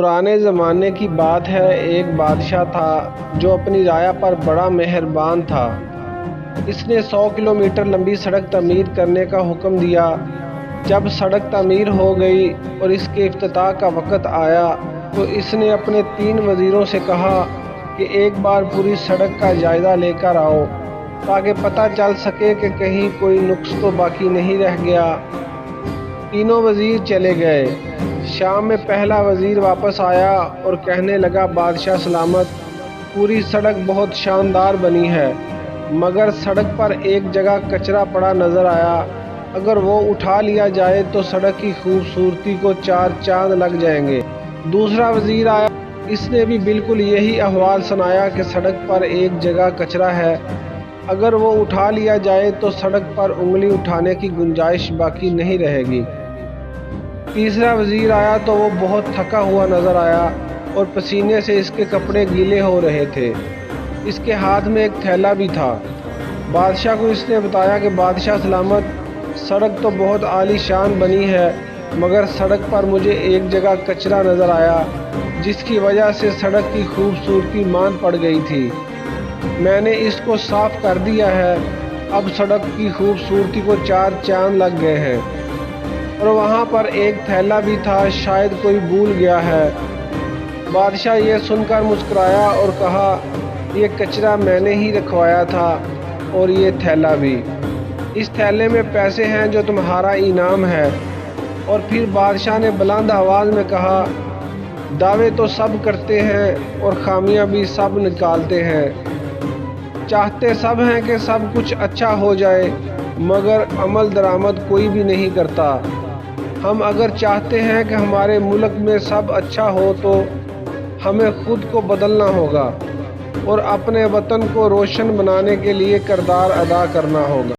पुराने ज़माने की बात है, एक बादशाह था जो अपनी राया पर बड़ा मेहरबान था। इसने 100 किलोमीटर लंबी सड़क तमीर करने का हुक्म दिया। जब सड़क तमीर हो गई और इसके इफ्तिताह का वक़्त आया तो इसने अपने 3 वज़ीरों से कहा कि एक बार पूरी सड़क का जायज़ा लेकर आओ ताकि पता चल सके कि कहीं कोई नुक्स तो बाकी नहीं रह गया। तीनों वज़ीर चले गए। शाम में पहला वज़ीर वापस आया और कहने लगा, बादशाह सलामत, पूरी सड़क बहुत शानदार बनी है, मगर सड़क पर एक जगह कचरा पड़ा नज़र आया। अगर वो उठा लिया जाए तो सड़क की खूबसूरती को 4 चांद लग जाएंगे। दूसरा वज़ीर आया, इसने भी बिल्कुल यही अहवाल सुनाया कि सड़क पर एक जगह कचरा है, अगर वो उठा लिया जाए तो सड़क पर उंगली उठाने की गुंजाइश बाकी नहीं रहेगी। तीसरा वज़ीर आया तो वो बहुत थका हुआ नज़र आया और पसीने से इसके कपड़े गीले हो रहे थे। इसके हाथ में एक थैला भी था। बादशाह को इसने बताया कि बादशाह सलामत, सड़क तो बहुत आलीशान बनी है, मगर सड़क पर मुझे एक जगह कचरा नज़र आया जिसकी वजह से सड़क की खूबसूरती मान पड़ गई थी। मैंने इसको साफ़ कर दिया है, अब सड़क की खूबसूरती को 4 चांद लग गए हैं। और वहाँ पर एक थैला भी था, शायद कोई भूल गया है। बादशाह ये सुनकर मुस्कुराया और कहा, ये कचरा मैंने ही रखवाया था और ये थैला भी। इस थैले में पैसे हैं जो तुम्हारा इनाम है। और फिर बादशाह ने बुलंद आवाज़ में कहा, दावे तो सब करते हैं और खामियां भी सब निकालते हैं। चाहते सब हैं कि सब कुछ अच्छा हो जाए, मगर अमल दरामद कोई भी नहीं करता। हम अगर चाहते हैं कि हमारे मुल्क में सब अच्छा हो तो हमें खुद को बदलना होगा और अपने वतन को रोशन बनाने के लिए किरदार अदा करना होगा।